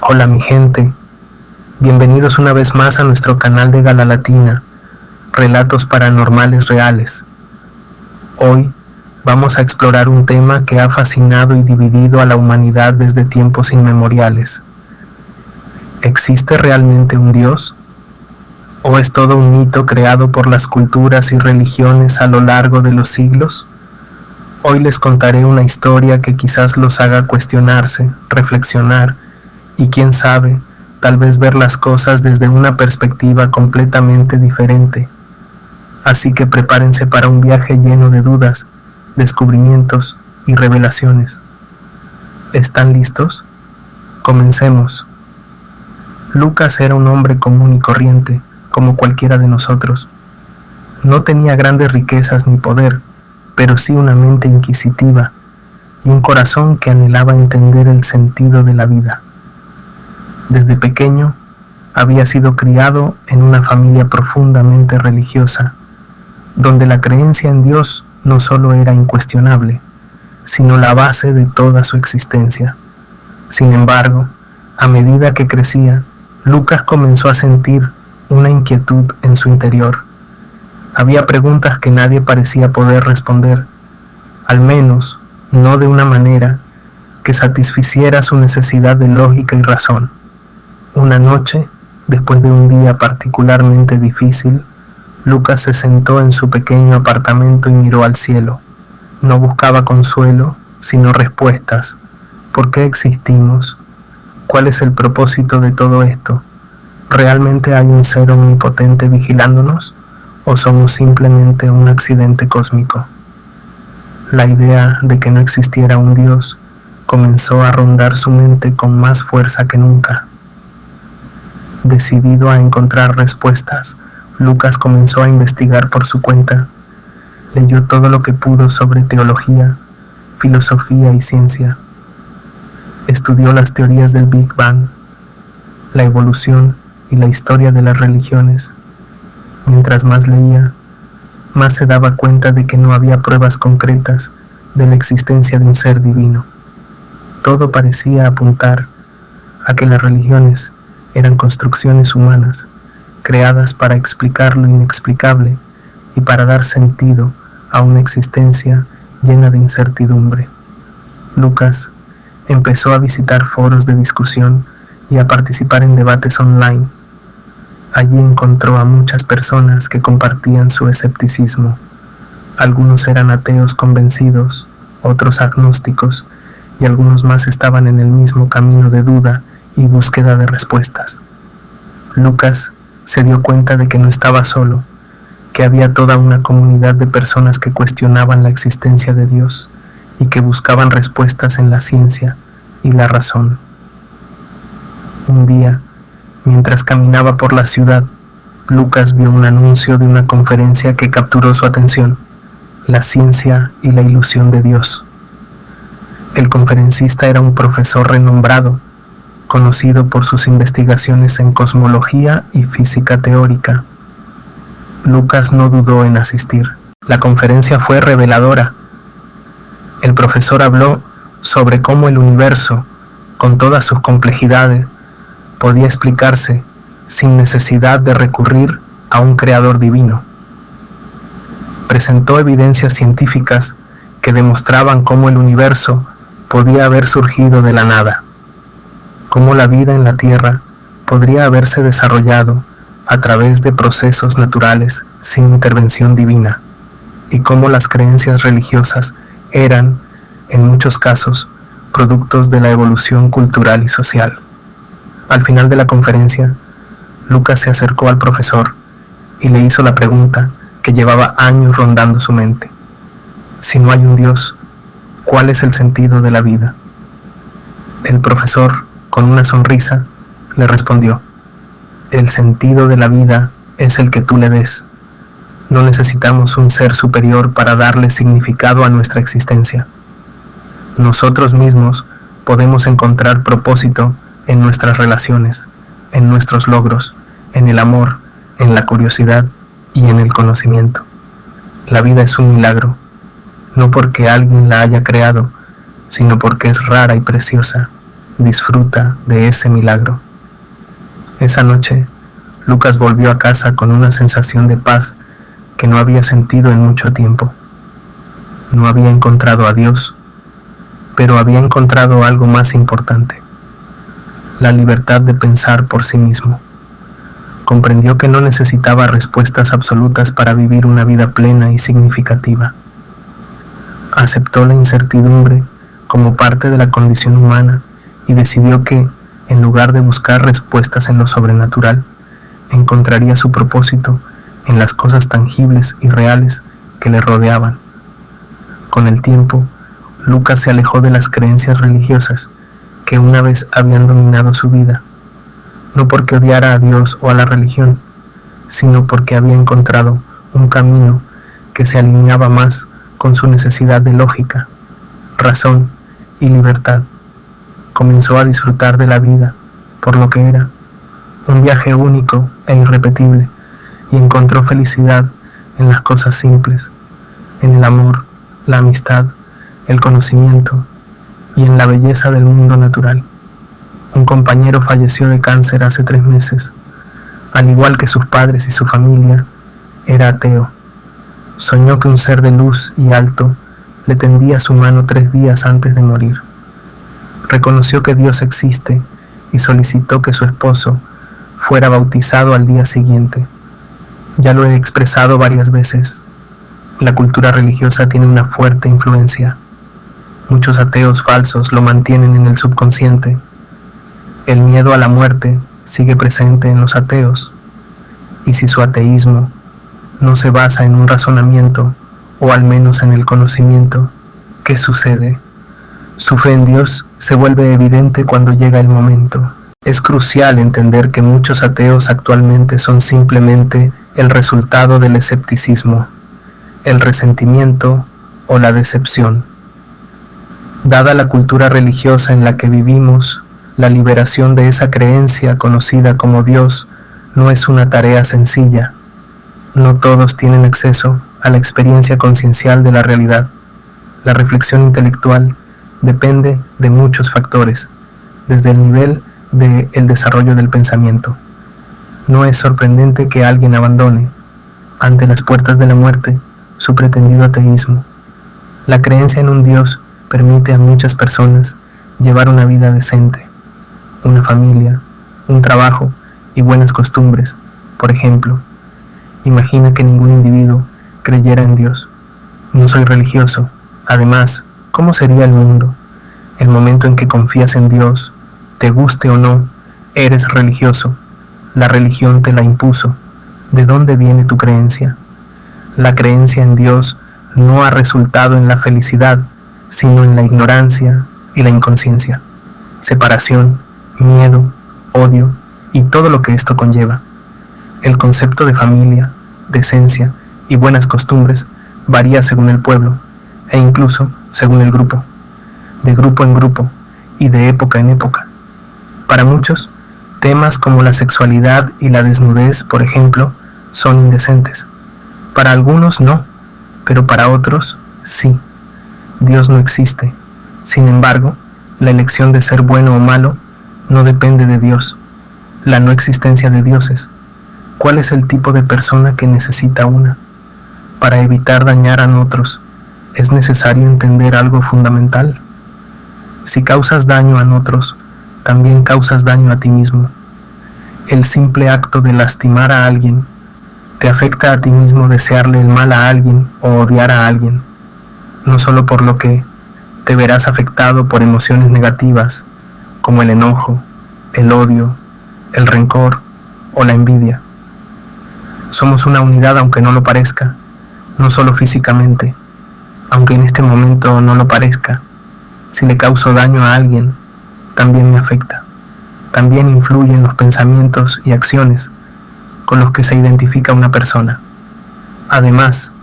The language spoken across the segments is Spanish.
Hola mi gente, bienvenidos una vez más a nuestro canal de Gala Latina, Relatos Paranormales Reales. Hoy vamos a explorar un tema que ha fascinado y dividido a la humanidad desde tiempos inmemoriales. ¿Existe realmente un Dios? ¿O es todo un mito creado por las culturas y religiones a lo largo de los siglos? Hoy les contaré una historia que quizás los haga cuestionarse, reflexionar y quién sabe, tal vez ver las cosas desde una perspectiva completamente diferente. Así que prepárense para un viaje lleno de dudas, descubrimientos y revelaciones. ¿Están listos? Comencemos. Lucas era un hombre común y corriente, como cualquiera de nosotros. No tenía grandes riquezas ni poder, pero sí una mente inquisitiva y un corazón que anhelaba entender el sentido de la vida. Desde pequeño había sido criado en una familia profundamente religiosa, donde la creencia en Dios no solo era incuestionable, sino la base de toda su existencia. Sin embargo, a medida que crecía, Lucas comenzó a sentir una inquietud en su interior. Había preguntas que nadie parecía poder responder, al menos no de una manera que satisficiera su necesidad de lógica y razón. Una noche, después de un día particularmente difícil, Lucas se sentó en su pequeño apartamento y miró al cielo. No buscaba consuelo, sino respuestas. ¿Por qué existimos? ¿Cuál es el propósito de todo esto? ¿Realmente hay un ser omnipotente vigilándonos? ¿O somos simplemente un accidente cósmico? La idea de que no existiera un Dios comenzó a rondar su mente con más fuerza que nunca. Decidido a encontrar respuestas, Lucas comenzó a investigar por su cuenta. Leyó todo lo que pudo sobre teología, filosofía y ciencia. Estudió las teorías del Big Bang, la evolución y la historia de las religiones. Mientras más leía, más se daba cuenta de que no había pruebas concretas de la existencia de un ser divino. Todo parecía apuntar a que las religiones eran construcciones humanas, creadas para explicar lo inexplicable y para dar sentido a una existencia llena de incertidumbre. Lucas empezó a visitar foros de discusión y a participar en debates online. Allí encontró a muchas personas que compartían su escepticismo. Algunos eran ateos convencidos, otros agnósticos, y algunos más estaban en el mismo camino de duda y búsqueda de respuestas. Lucas se dio cuenta de que no estaba solo, que había toda una comunidad de personas que cuestionaban la existencia de Dios y que buscaban respuestas en la ciencia y la razón. Un día, mientras caminaba por la ciudad, Lucas vio un anuncio de una conferencia que capturó su atención: la ciencia y la ilusión de Dios. El conferencista era un profesor renombrado, conocido por sus investigaciones en cosmología y física teórica. Lucas no dudó en asistir. La conferencia fue reveladora. El profesor habló sobre cómo el universo, con todas sus complejidades, podía explicarse sin necesidad de recurrir a un creador divino. Presentó evidencias científicas que demostraban cómo el universo podía haber surgido de la nada, cómo la vida en la Tierra podría haberse desarrollado a través de procesos naturales sin intervención divina, y cómo las creencias religiosas eran, en muchos casos, productos de la evolución cultural y social. Al final de la conferencia, Lucas se acercó al profesor y le hizo la pregunta que llevaba años rondando su mente: si no hay un Dios, ¿cuál es el sentido de la vida? El profesor, con una sonrisa, le respondió: el sentido de la vida es el que tú le des. No necesitamos un ser superior para darle significado a nuestra existencia. Nosotros mismos podemos encontrar propósito en nuestras relaciones, en nuestros logros, en el amor, en la curiosidad y en el conocimiento. La vida es un milagro, no porque alguien la haya creado, sino porque es rara y preciosa, disfruta de ese milagro. Esa noche, Lucas volvió a casa con una sensación de paz que no había sentido en mucho tiempo. No había encontrado a Dios, pero había encontrado algo más importante: la libertad de pensar por sí mismo. Comprendió que no necesitaba respuestas absolutas para vivir una vida plena y significativa. Aceptó la incertidumbre como parte de la condición humana y decidió que, en lugar de buscar respuestas en lo sobrenatural, encontraría su propósito en las cosas tangibles y reales que le rodeaban. Con el tiempo, Lucas se alejó de las creencias religiosas que una vez habían dominado su vida, no porque odiara a Dios o a la religión, sino porque había encontrado un camino que se alineaba más con su necesidad de lógica, razón y libertad. Comenzó a disfrutar de la vida por lo que era, un viaje único e irrepetible, y encontró felicidad en las cosas simples, en el amor, la amistad, el conocimiento y en la belleza del mundo natural. Un compañero falleció de cáncer hace 3 meses. Al igual que sus padres y su familia, era ateo. Soñó que un ser de luz y alto le tendía su mano 3 días antes de morir. Reconoció que Dios existe y solicitó que su esposo fuera bautizado al día siguiente. Ya lo he expresado varias veces. La cultura religiosa tiene una fuerte influencia. Muchos ateos falsos lo mantienen en el subconsciente. El miedo a la muerte sigue presente en los ateos, y si su ateísmo no se basa en un razonamiento, o al menos en el conocimiento, ¿qué sucede? Su fe en Dios se vuelve evidente cuando llega el momento. Es crucial entender que muchos ateos actualmente son simplemente el resultado del escepticismo, el resentimiento o la decepción. Dada la cultura religiosa en la que vivimos, la liberación de esa creencia conocida como Dios no es una tarea sencilla. No todos tienen acceso a la experiencia conciencial de la realidad. La reflexión intelectual depende de muchos factores, desde el nivel del desarrollo del pensamiento. No es sorprendente que alguien abandone, ante las puertas de la muerte, su pretendido ateísmo. La creencia en un Dios permite a muchas personas llevar una vida decente, una familia, un trabajo y buenas costumbres. Por ejemplo, imagina que ningún individuo creyera en Dios. No soy religioso. Además, ¿cómo sería el mundo? El momento en que confías en Dios, te guste o no, eres religioso. La religión te la impuso. ¿De dónde viene tu creencia? La creencia en Dios no ha resultado en la felicidad, sino en la ignorancia y la inconsciencia, separación, miedo, odio y todo lo que esto conlleva. El concepto de familia, decencia y buenas costumbres varía según el pueblo e incluso según el grupo, de grupo en grupo y de época en época. Para muchos, temas como la sexualidad y la desnudez, por ejemplo, son indecentes. Para algunos no, pero para otros sí. Dios no existe. Sin embargo, la elección de ser bueno o malo no depende de Dios. La no existencia de dioses. ¿Cuál es el tipo de persona que necesita una? Para evitar dañar a otros, ¿es necesario entender algo fundamental? Si causas daño a otros, también causas daño a ti mismo. El simple acto de lastimar a alguien te afecta a ti mismo desearle el mal a alguien o odiar a alguien, no solo por lo que te verás afectado por emociones negativas como el enojo, el odio, el rencor o la envidia. Somos una unidad aunque no lo parezca, no solo físicamente, aunque en este momento no lo parezca. Si le causo daño a alguien, también me afecta. También influye en los pensamientos y acciones con los que se identifica una persona. Además,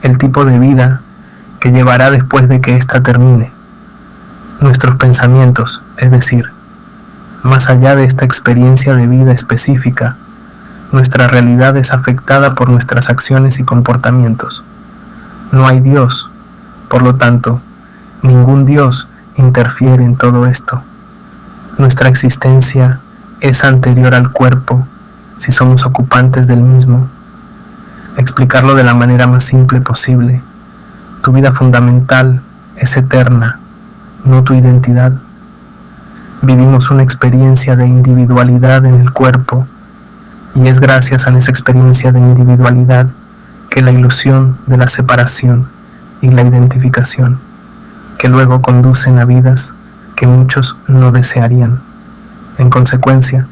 el tipo de vida que llevará después de que ésta termine. Nuestros pensamientos, es decir, más allá de esta experiencia de vida específica, nuestra realidad es afectada por nuestras acciones y comportamientos. No hay Dios, por lo tanto, ningún Dios interfiere en todo esto. Nuestra existencia es anterior al cuerpo si somos ocupantes del mismo. Explicarlo de la manera más simple posible. Tu vida fundamental es eterna, no tu identidad. Vivimos una experiencia de individualidad en el cuerpo, y es gracias a esa experiencia de individualidad que la ilusión de la separación y la identificación, que luego conducen a vidas que muchos no desearían. En consecuencia,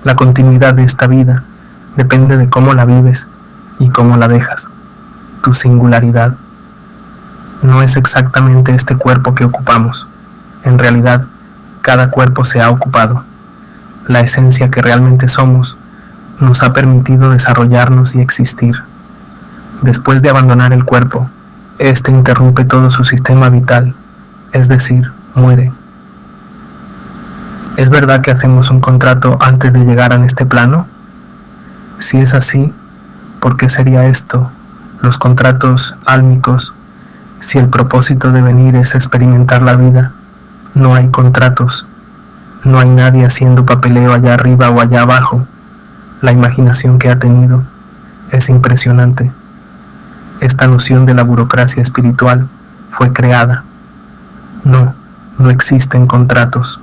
la continuidad de esta vida depende de cómo la vives y cómo la dejas. Tu singularidad no es exactamente este cuerpo que ocupamos. En realidad, cada cuerpo se ha ocupado. La esencia que realmente somos nos ha permitido desarrollarnos y existir. Después de abandonar el cuerpo, este interrumpe todo su sistema vital, es decir, muere. ¿Es verdad que hacemos un contrato antes de llegar a este plano? Si es así, ¿por qué sería esto, los contratos álmicos, si el propósito de venir es experimentar la vida? No hay contratos, no hay nadie haciendo papeleo allá arriba o allá abajo. La imaginación que ha tenido es impresionante. Esta noción de la burocracia espiritual fue creada. No existen contratos.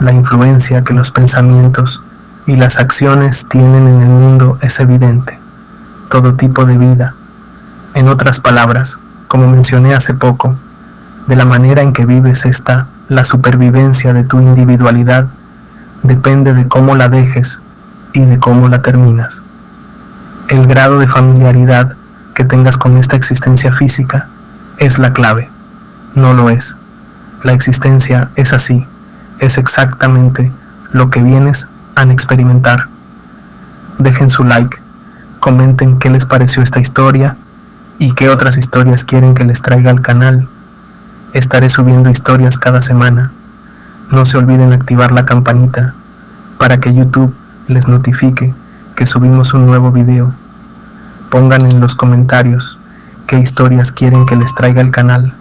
La influencia que los pensamientos y las acciones tienen en el mundo es evidente. Todo tipo de vida. En otras palabras, como mencioné hace poco, de la manera en que vives la supervivencia de tu individualidad depende de cómo la dejes y de cómo la terminas. El grado de familiaridad que tengas con esta existencia física es la clave. No lo es. La existencia es así. Es exactamente lo que vienes a experimentar. Dejen su like, comenten qué les pareció esta historia y qué otras historias quieren que les traiga al canal. Estaré subiendo historias cada semana. No se olviden activar la campanita para que YouTube les notifique que subimos un nuevo video. Pongan en los comentarios qué historias quieren que les traiga el canal.